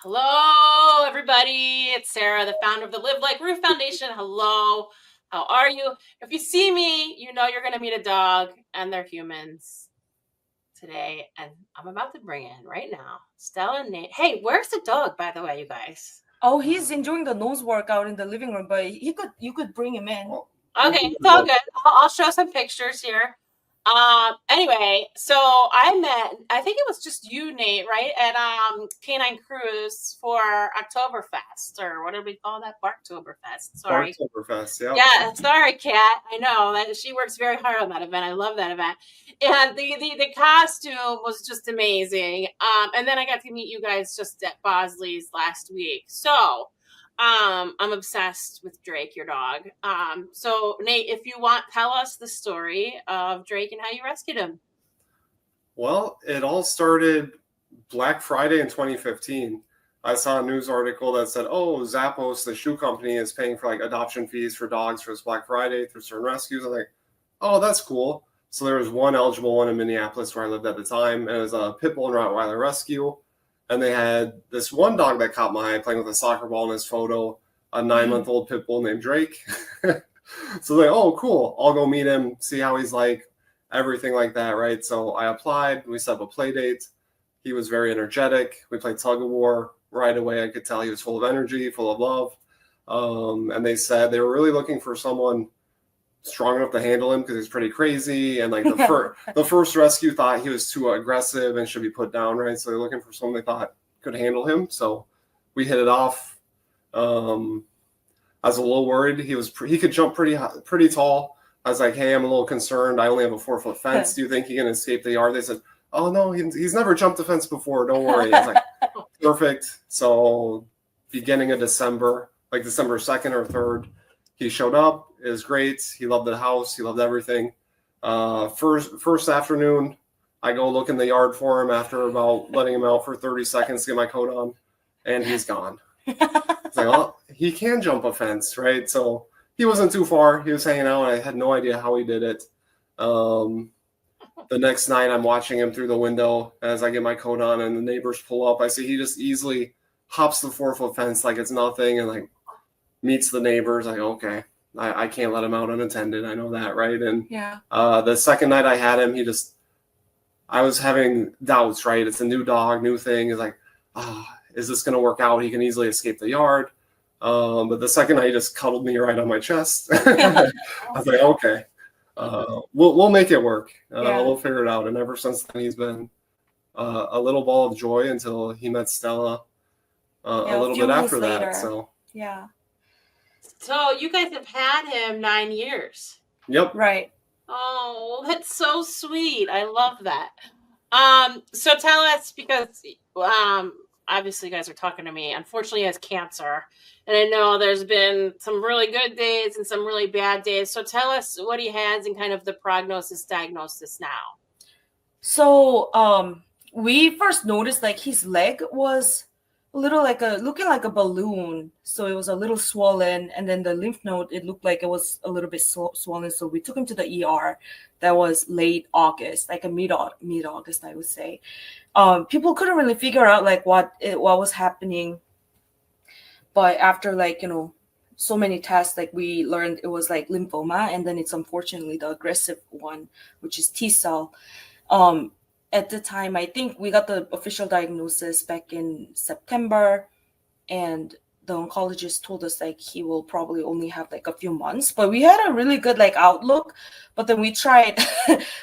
Hello, everybody. It's Sarah, the founder of the Live Like Roof Foundation. Hello. How are you? If you see me, you know you're going to meet a dog, and they're humans today. And I'm about to bring in right now Stella and Nate. Hey, where's the dog, by the way, you guys? Oh, he's enjoying the nose workout in the living room, but you could bring him in. Okay, it's all good. I'll show some pictures here. Anyway, so I think it was just you, Nate, right? At Canine Cruise for Oktoberfest, or what did we call that? Barktoberfest. Sorry. Barktoberfest, yeah. Yeah, sorry, Kat. I know that she works very hard on that event. I love that event. And the costume was just amazing. And then I got to meet you guys just at Bosley's last week. So I'm obsessed with Drake, your dog. So Nate, if you want, tell us the story of Drake and how you rescued him. Well, it all started Black Friday in 2015. I saw a news article that said, "Oh, Zappos, the shoe company, is paying for like adoption fees for dogs for this Black Friday through certain rescues." I'm like, "Oh, that's cool." So there was one eligible one in Minneapolis where I lived at the time, and it was a pit bull and Rottweiler rescue. And they had this one dog that caught my eye playing with a soccer ball in his photo, a 9-month-old pit bull named Drake. So like, oh, cool. I'll go meet him, see how he's like, everything like that, right? So I applied. We set up a play date. He was very energetic. We played tug of war right away. I could tell he was full of energy, full of love. And they said they were really looking for someone strong enough to handle him because he's pretty crazy. And like the first rescue thought he was too aggressive and should be put down, right? So they're looking for someone they thought could handle him. So we hit it off. I was a little worried. He could jump pretty tall. I was like, hey, I'm a little concerned. I only have a 4-foot fence. Do you think he can escape the yard? They said, oh no, he's never jumped a fence before. Don't worry. I was like, perfect. So beginning of December, like December 2nd or 3rd, he showed up. It was great. He loved the house. He loved everything. First afternoon, I go look in the yard for him after about letting him out for 30 seconds to get my coat on, and he's gone. It's like, well, he can jump a fence, right? So he wasn't too far. He was hanging out, and I had no idea how he did it. The next night, I'm watching him through the window as I get my coat on, and the neighbors pull up. I see he just easily hops the 4-foot fence like it's nothing, and like meets the neighbors. Like, okay, I can't let him out unattended. I know that, right? And Yeah. The second night I had him, I was having doubts, right? It's a new dog, new thing. It's like, is this going to work out? He can easily escape the yard. But the second night, he just cuddled me right on my chest. I was like, okay, we'll make it work. We'll figure it out. And ever since then, he's been a little ball of joy until he met Stella a little bit after that. So yeah. So you guys have had him 9 years. Yep. Right. Oh, that's so sweet. I love that. So tell us, because obviously you guys are talking to me. Unfortunately, he has cancer. And I know there's been some really good days and some really bad days. So tell us what he has and kind of the diagnosis now. So we first noticed like his leg was a little looking like a balloon. So it was a little swollen, and then the lymph node, it looked like it was a little bit swollen. So we took him to the ER. That was late August, like a mid-August, I would say. People couldn't really figure out like what was happening. But after so many tests, like we learned it was like lymphoma, and then it's unfortunately the aggressive one, which is T cell. At the time, I think we got the official diagnosis back in September, and the oncologist told us like he will probably only have like a few months. But we had a really good like outlook. But then we tried,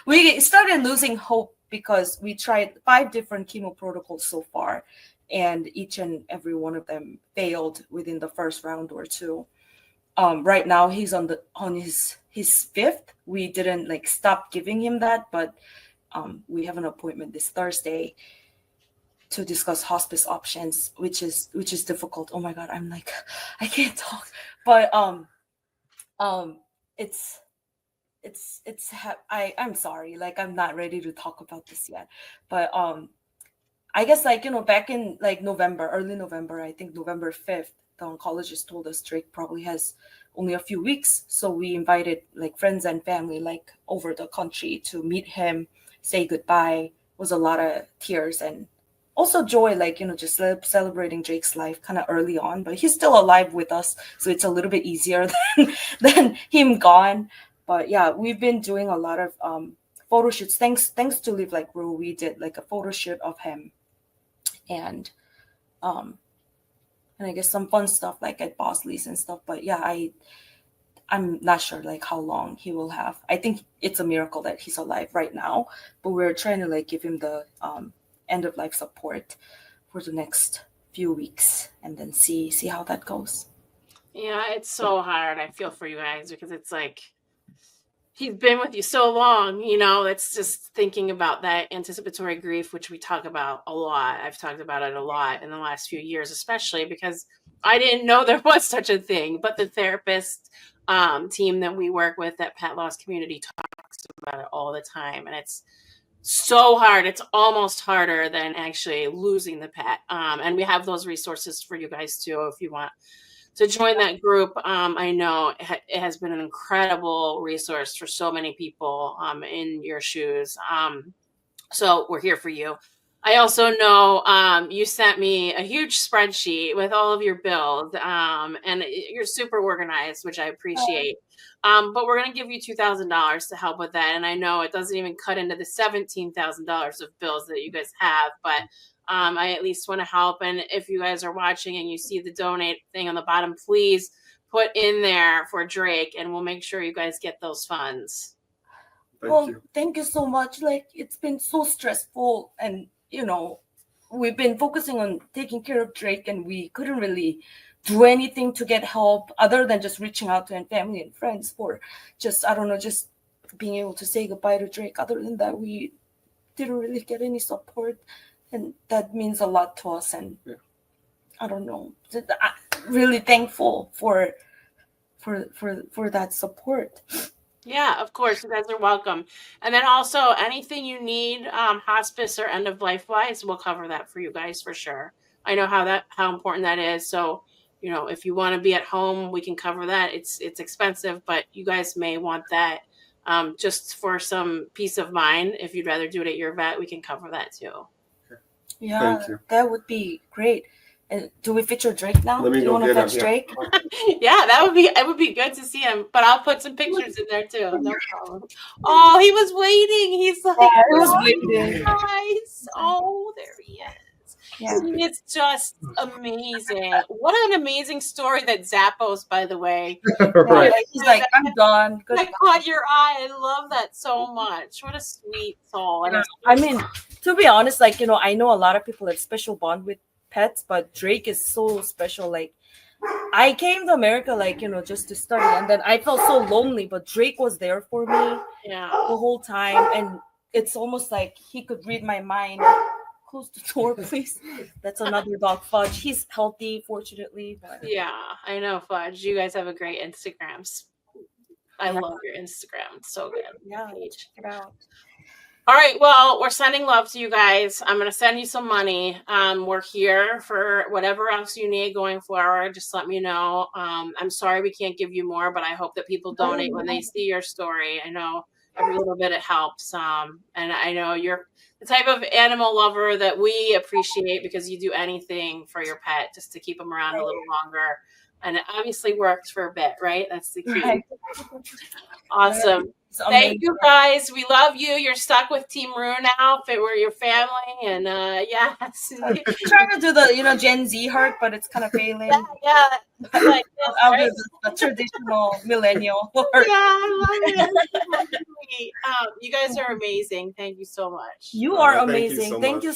we started losing hope because we tried 5 different chemo protocols so far, and each and every one of them failed within the first round or two. Right now he's on his 5th. We didn't like stop giving him that, but we have an appointment this Thursday to discuss hospice options, which is difficult. Oh my God, I'm like, I can't talk. But I'm sorry, like I'm not ready to talk about this yet. But I guess back in like early November, I think November 5th, the oncologist told us Drake probably has only a few weeks. So we invited like friends and family like over the country to meet him, say goodbye. It was a lot of tears and also joy, like, just celebrating Drake's life kind of early on, but he's still alive with us, so it's a little bit easier than him gone. But yeah, we've been doing a lot of photo shoots. Thanks to Live Like Rue, we did like a photo shoot of him, and I guess some fun stuff like at Bosley's and stuff. But yeah, I'm not sure like how long he will have. I think it's a miracle that he's alive right now, but we're trying to like give him the end of life support for the next few weeks and then see how that goes. Yeah, it's so hard. I feel for you guys because it's like he's been with you so long, it's just thinking about that anticipatory grief, which we talk about a lot. I've talked about it a lot in the last few years, especially because I didn't know there was such a thing, but the therapist team that we work with at Pet Loss Community talks about it all the time. And it's so hard. It's almost harder than actually losing the pet. And we have those resources for you guys too, if you want to join that group. I know it has been an incredible resource for so many people in your shoes. So we're here for you. I also know you sent me a huge spreadsheet with all of your bills, and you're super organized, which I appreciate. But we're going to give you $2,000 to help with that. And I know it doesn't even cut into the $17,000 of bills that you guys have, but I at least want to help. And if you guys are watching and you see the donate thing on the bottom, please put in there for Drake, and we'll make sure you guys get those funds. Thank you so much. Like, it's been so stressful, and we've been focusing on taking care of Drake, and we couldn't really do anything to get help other than just reaching out to family and friends for just being able to say goodbye to Drake. Other than that, we didn't really get any support, and that means a lot to us. And I don't know, I'm really thankful for that support. Yeah, of course. You guys are welcome. And then also anything you need, hospice or end of life wise, we'll cover that for you guys for sure. I know how important that is. So, if you want to be at home, we can cover that. It's expensive, but you guys may want that just for some peace of mind. If you'd rather do it at your vet, we can cover that too. Yeah, that would be great. And do we feature Drake now? Let me do you go want to get fetch him. Drake? Yeah, it would be good to see him, but I'll put some pictures in there too. No problem. Oh, he was waiting. He's like, he was waiting. Nice. Oh, there he is. Yeah. It's just amazing. What an amazing story that Zappos, by the way. Right. He's like, I'm done. I caught your eye. I love that so much. What a sweet soul. Yeah. I mean, to be honest, like, I know a lot of people have special bond with pets, but Drake is so special. Like, I came to America, like, just to study, and then I felt so lonely, but Drake was there for me the whole time, and it's almost like he could read my mind. Close the door, please. That's another dog, Fudge. He's healthy, fortunately. But... Yeah, I know, Fudge. You guys have a great Instagrams. I love your Instagram. It's so good. Yeah, check it out. All right, well, we're sending love to you guys. I'm going to send you some money. We're here for whatever else you need going forward. Just let me know. I'm sorry we can't give you more, but I hope that people donate when they see your story. I know every little bit it helps. And I know you're the type of animal lover that we appreciate because you do anything for your pet just to keep them around a little longer. And it obviously worked for a bit, right? That's the key. Awesome. Thank you guys. We love you. You're stuck with Team Rue now. If it were your family, and yes, I'm trying to do the Gen Z heart, but it's kind of failing. Yeah. Like, I'll do the traditional millennial heart. Yeah, I love it. You guys are amazing. Thank you so much. You are amazing. Thank you